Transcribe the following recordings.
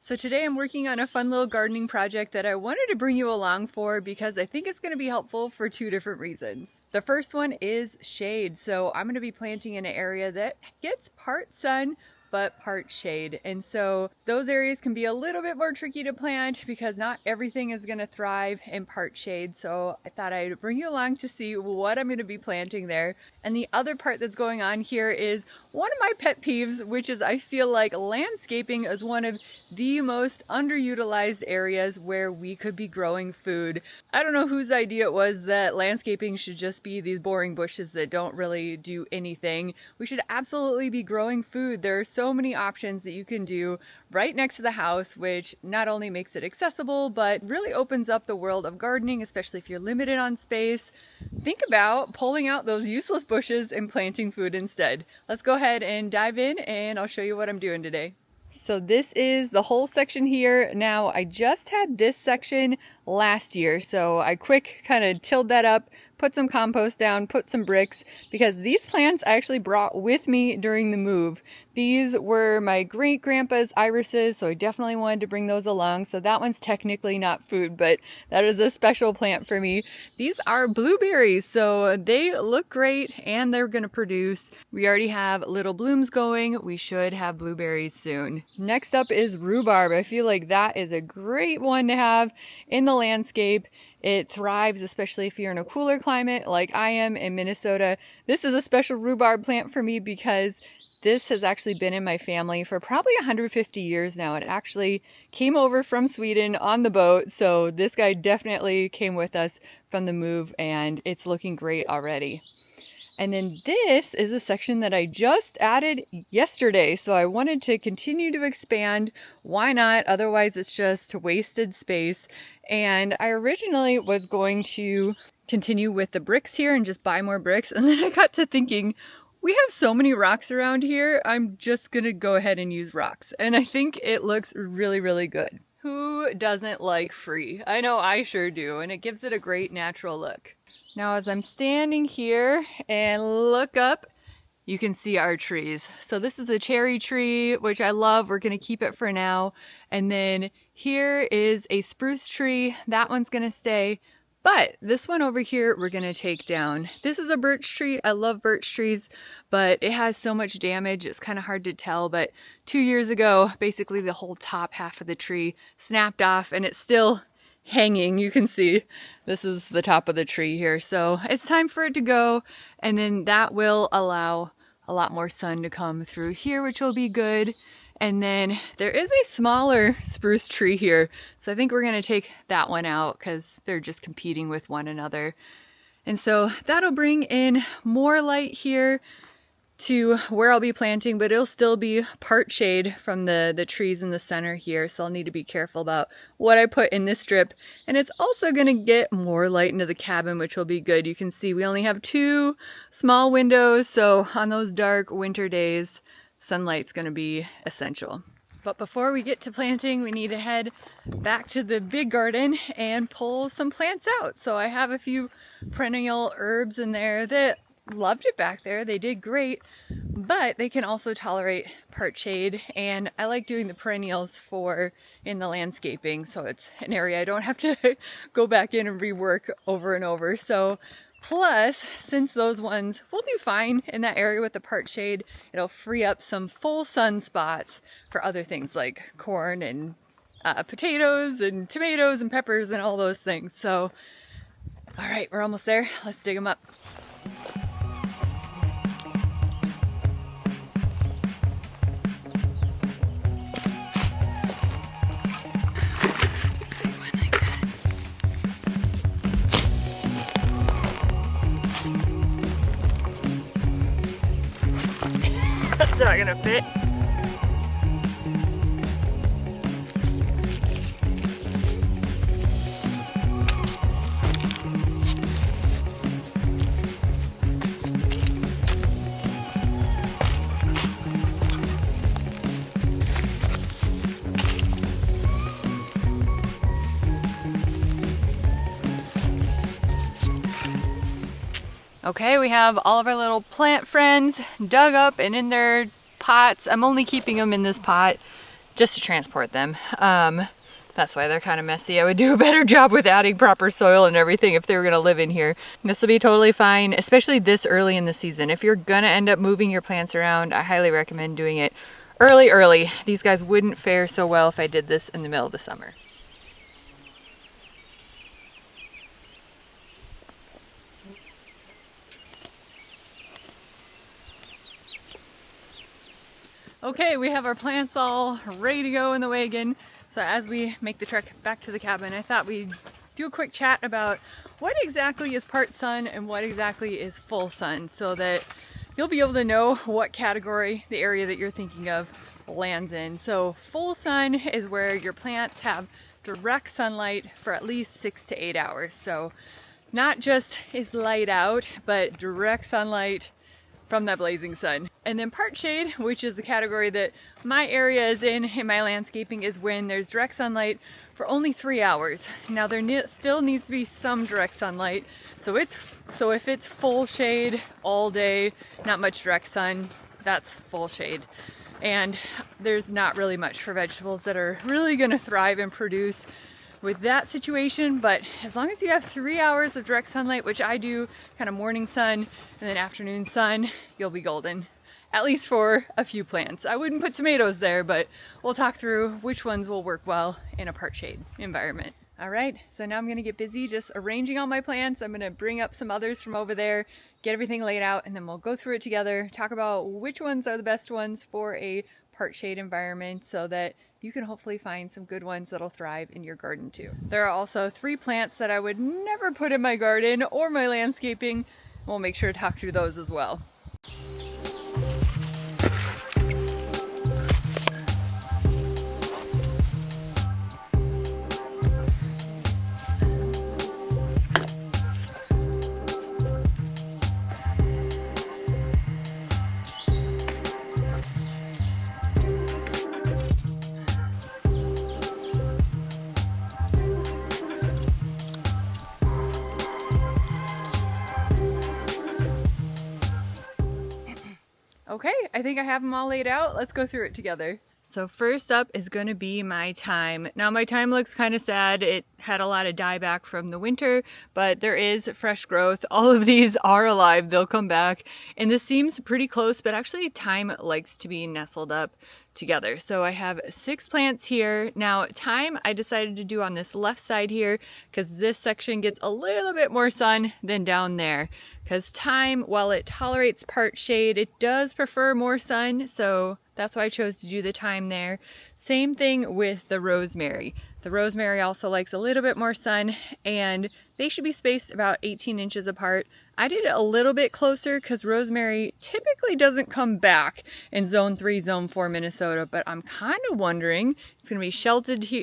So today I'm working on a fun little gardening project that I wanted to bring you along for because I think it's going to be helpful for two different reasons. The first one is shade. So I'm going to be planting in an area that gets part sun but part shade. And so those areas can be a little bit more tricky to plant because not everything is going to thrive in part shade. So I thought I'd bring you along to see what I'm going to be planting there. And the other part that's going on here is one of my pet peeves, which is I feel like landscaping is one of the most underutilized areas where we could be growing food. I don't know whose idea it was that landscaping should just be these boring bushes that don't really do anything. We should absolutely be growing food. There are so many options that you can do right next to the house, which not only makes it accessible, but really opens up the world of gardening, especially if you're limited on space. Think about pulling out those useless bushes and planting food instead. Let's go ahead and dive in and I'll show you what I'm doing today. So this is the whole section here. Now I just had this section last year, so I quick kind of tilled that up, put some compost down, put some bricks, because these plants I actually brought with me during the move. These were my great-grandpa's irises, so I definitely wanted to bring those along. So that one's technically not food, but that is a special plant for me. These are blueberries, so they look great and they're gonna produce. We already have little blooms going. We should have blueberries soon. Next up is rhubarb. I feel like that is a great one to have in the landscape. It thrives, especially if you're in a cooler climate like I am in Minnesota. This is a special rhubarb plant for me because this has actually been in my family for probably 150 years now. It actually came over from Sweden on the boat, so this guy definitely came with us from the move and it's looking great already. And then this is a section that I just added yesterday, so I wanted to continue to expand. Why not? Otherwise it's just wasted space. And I originally was going to continue with the bricks here and just buy more bricks, and then I got to thinking, we have so many rocks around here, I'm just gonna go ahead and use rocks. And I think it looks really, really good. Who doesn't like free? I know I sure do, and it gives it a great natural look. Now as I'm standing here and look up, you can see our trees. So this is a cherry tree, which I love. We're gonna keep it for now. And then here is a spruce tree. That one's gonna stay. But this one over here, we're gonna take down. This is a birch tree. I love birch trees, but it has so much damage, it's kind of hard to tell. But 2 years ago, basically the whole top half of the tree snapped off and it's still hanging. You can see this is the top of the tree here. So it's time for it to go. And then that will allow a lot more sun to come through here, which will be good. And then there is a smaller spruce tree here. So I think we're going to take that one out because they're just competing with one another. And so that'll bring in more light here to where I'll be planting, but it'll still be part shade from the trees in the center here. So I'll need to be careful about what I put in this strip. And it's also going to get more light into the cabin, which will be good. You can see we only have 2 small windows. So on those dark winter days, sunlight's going to be essential. But before we get to planting, we need to head back to the big garden and pull some plants out. So I have a few perennial herbs in there that loved it back there. They did great, but they can also tolerate part shade. And I like doing the perennials for in the landscaping. So it's an area I don't have to go back in and rework over and over. So plus, since those ones will be fine in that area with the part shade, it'll free up some full sun spots for other things like corn and potatoes and tomatoes and peppers and all those things. So, all right, we're almost there. Let's dig them up. That's not gonna fit. Okay, we have all of our little plant friends dug up and in their pots. I'm only keeping them in this pot just to transport them. That's why they're kind of messy. I would do a better job with adding proper soil and everything if they were gonna live in here. This will be totally fine, especially this early in the season. If you're gonna end up moving your plants around, I highly recommend doing it early. These guys wouldn't fare so well if I did this in the middle of the summer. Okay, we have our plants all ready to go in the wagon. So as we make the trek back to the cabin, I thought we'd do a quick chat about what exactly is part sun and what exactly is full sun, so that you'll be able to know what category the area that you're thinking of lands in. So full sun is where your plants have direct sunlight for at least 6 to 8 hours. So not just is light out, but direct sunlight from that blazing sun. And then part shade, which is the category that my area is in my landscaping, is when there's direct sunlight for only 3 hours. Now there still needs to be some direct sunlight. So if it's full shade all day, not much direct sun, that's full shade. And there's not really much for vegetables that are really gonna thrive and produce with that situation. But as long as you have 3 hours of direct sunlight, which I do, kind of morning sun and then afternoon sun, you'll be golden, at least for a few plants. I wouldn't put tomatoes there, but we'll talk through which ones will work well in a part shade environment. All right, so now I'm gonna get busy just arranging all my plants. I'm gonna bring up some others from over there, get everything laid out, and then we'll go through it together, talk about which ones are the best ones for a part shade environment, so that you can hopefully find some good ones that'll thrive in your garden too. There are also 3 plants that I would never put in my garden or my landscaping. We'll make sure to talk through those as well. Okay, I think I have them all laid out. Let's go through it together. So first up is going to be my thyme. Now my thyme looks kind of sad. It had a lot of dieback from the winter, but there is fresh growth. All of these are alive. They'll come back. And this seems pretty close, but actually thyme likes to be nestled up together. So I have 6 plants here. Now thyme I decided to do on this left side here because this section gets a little bit more sun than down there. Because thyme, while it tolerates part shade, it does prefer more sun. So that's why I chose to do the thyme there. Same thing with the rosemary. The rosemary also likes a little bit more sun, and they should be spaced about 18 inches apart. I did it a little bit closer because rosemary typically doesn't come back in zone 3, zone 4 Minnesota, but I'm kind of wondering, it's going to be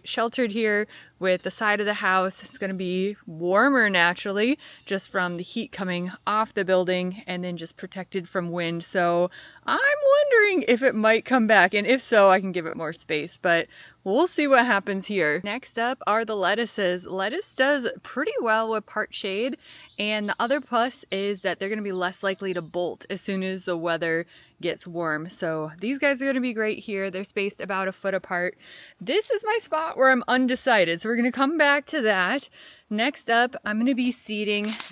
sheltered here with the side of the house. It's going to be warmer naturally just from the heat coming off the building, and then just protected from wind. So I'm wondering if it might come back, and if so, I can give it more space, but we'll see what happens here. Next up are the lettuces. Lettuce does pretty well with part shade, and the other plus is that they're going to be less likely to bolt as soon as the weather gets warm. So these guys are going to be great here. They're spaced about a foot apart. This is my spot where I'm undecided, so we're going to come back to that. Next up, I'm going to be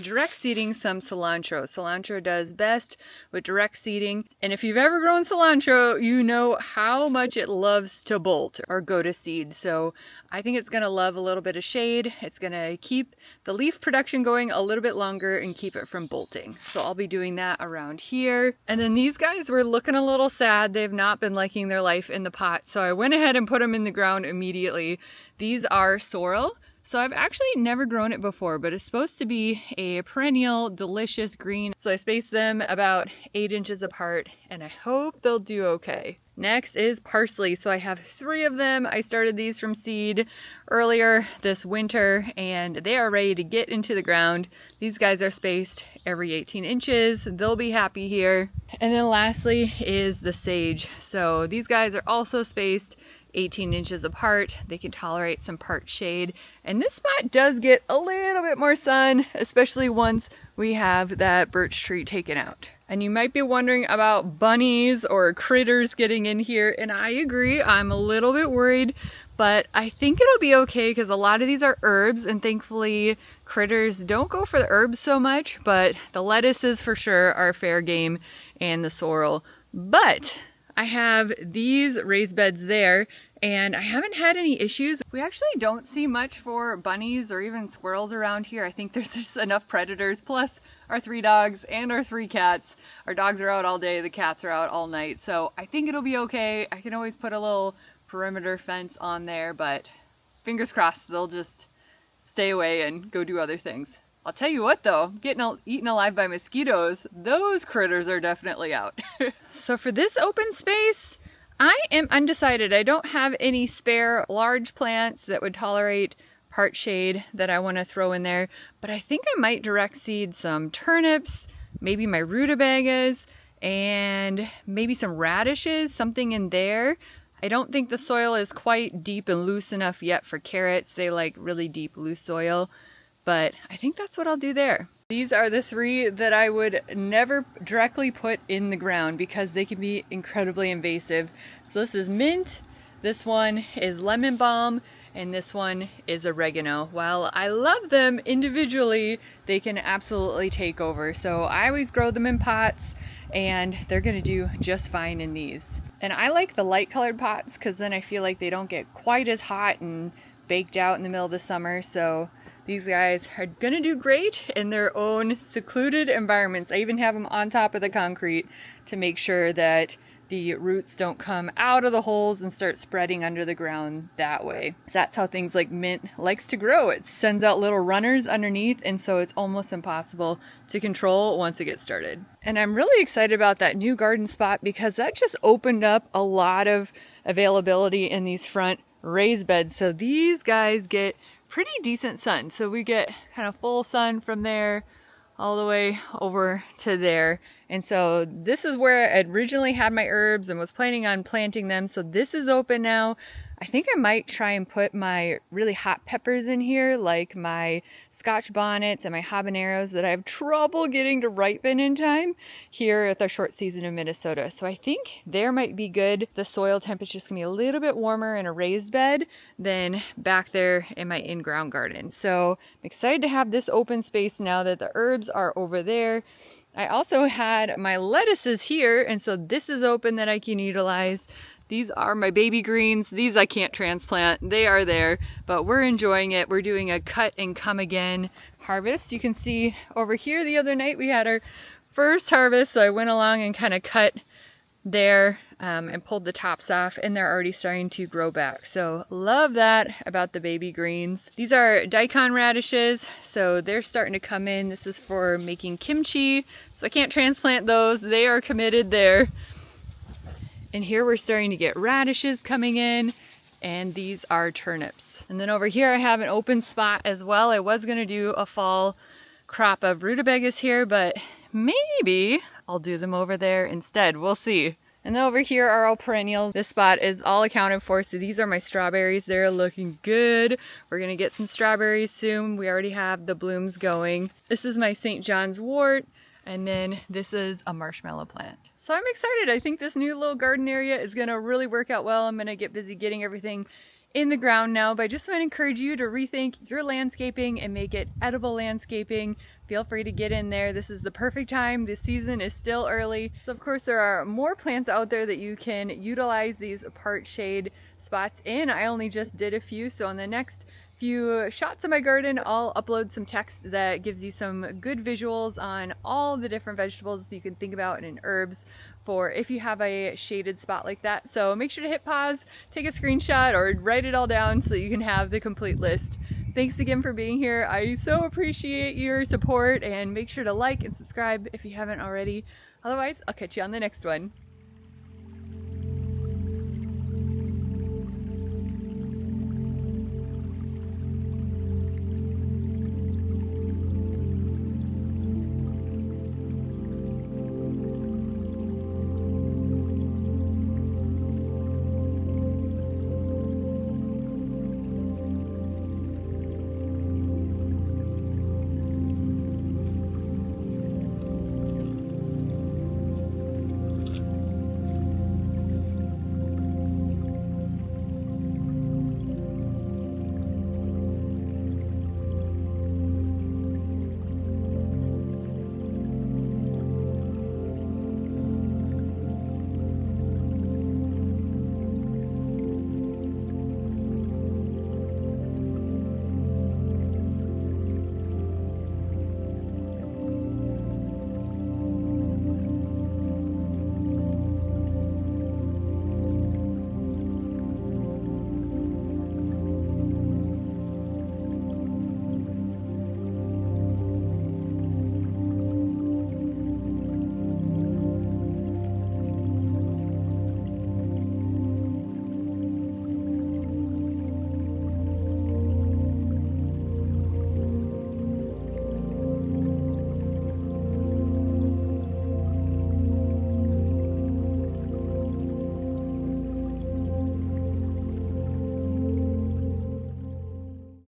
direct seeding some cilantro. Cilantro does best with direct seeding. And if you've ever grown cilantro, you know how much it loves to bolt or go to seed. So I think it's going to love a little bit of shade. It's going to keep the leaf production going a little bit longer and keep it from bolting. So I'll be doing that around here. And then these guys were looking a little sad. They've not been liking their life in the pot. So I went ahead and put them in the ground immediately. These are sorrel. So I've actually never grown it before, but it's supposed to be a perennial, delicious green. So I spaced them about 8 inches apart, and I hope they'll do okay. Next is parsley. So I have 3 of them. I started these from seed earlier this winter, and they are ready to get into the ground. These guys are spaced every 18 inches. They'll be happy here. And then lastly is the sage. So these guys are also spaced 18 inches apart. They can tolerate some part shade, and this spot does get a little bit more sun, especially once we have that birch tree taken out. And you might be wondering about bunnies or critters getting in here, and I agree, I'm a little bit worried, but I think it'll be okay because a lot of these are herbs, and thankfully critters don't go for the herbs so much, but the lettuces for sure are fair game and the sorrel. But I have these raised beds there and I haven't had any issues. We actually don't see much for bunnies or even squirrels around here. I think there's just enough predators, plus our 3 dogs and our 3 cats. Our dogs are out all day, the cats are out all night, so I think it'll be okay. I can always put a little perimeter fence on there, but fingers crossed they'll just stay away and go do other things. I'll tell you what though, getting eaten alive by mosquitoes, those critters are definitely out. So for this open space, I am undecided. I don't have any spare large plants that would tolerate part shade that I want to throw in there, but I think I might direct seed some turnips, maybe my rutabagas, and maybe some radishes, something in there. I don't think the soil is quite deep and loose enough yet for carrots. They like really deep, loose soil, but I think that's what I'll do there. These are the 3 that I would never directly put in the ground because they can be incredibly invasive. So this is mint, this one is lemon balm, and this one is oregano. While I love them individually, they can absolutely take over. So I always grow them in pots and they're gonna do just fine in these. And I like the light colored pots because then I feel like they don't get quite as hot and baked out in the middle of the summer. So these guys are gonna do great in their own secluded environments. I even have them on top of the concrete to make sure that the roots don't come out of the holes and start spreading under the ground that way. So that's how things like mint likes to grow. It sends out little runners underneath, and so it's almost impossible to control once it gets started. And I'm really excited about that new garden spot because that just opened up a lot of availability in these front raised beds. So these guys get pretty decent sun. So we get kind of full sun from there all the way over to there. And so this is where I originally had my herbs and was planning on planting them. So this is open now. I think I might try and put my really hot peppers in here, like my Scotch bonnets and my habaneros that I have trouble getting to ripen in time here at the short season of Minnesota. So I think there might be good. The soil temperature is gonna be a little bit warmer in a raised bed than back there in my in-ground garden. So I'm excited to have this open space now that the herbs are over there. I also had my lettuces here, and so this is open that I can utilize. These are my baby greens. These I can't transplant. They are there, but we're enjoying it. We're doing a cut and come again harvest. You can see over here the other night we had our first harvest, so I went along and kind of cut there and pulled the tops off, and they're already starting to grow back. So love that about the baby greens. These are daikon radishes, so they're starting to come in. This is for making kimchi, so I can't transplant those. They are committed there. And here we're starting to get radishes coming in, and these are turnips. And then over here I have an open spot as well. I was gonna do a fall crop of rutabagas here, but maybe I'll do them over there instead. We'll see. And then over here are all perennials. This spot is all accounted for. So these are my strawberries. They're looking good. We're gonna get some strawberries soon. We already have the blooms going. This is my St. John's wort. And then this is a marshmallow plant. So I'm excited. I think this new little garden area is gonna really work out well. I'm gonna get busy getting everything in the ground now, but I just want to encourage you to rethink your landscaping and make it edible landscaping. Feel free to get in there. This is the perfect time. This season is still early. So of course there are more plants out there that you can utilize these part shade spots in. I only just did a few, so on the next few shots of my garden, I'll upload some text that gives you some good visuals on all the different vegetables you can think about and herbs for if you have a shaded spot like that. So make sure to hit pause, take a screenshot, or write it all down so that you can have the complete list. Thanks again for being here. I so appreciate your support, and make sure to like and subscribe if you haven't already. Otherwise, I'll catch you on the next one.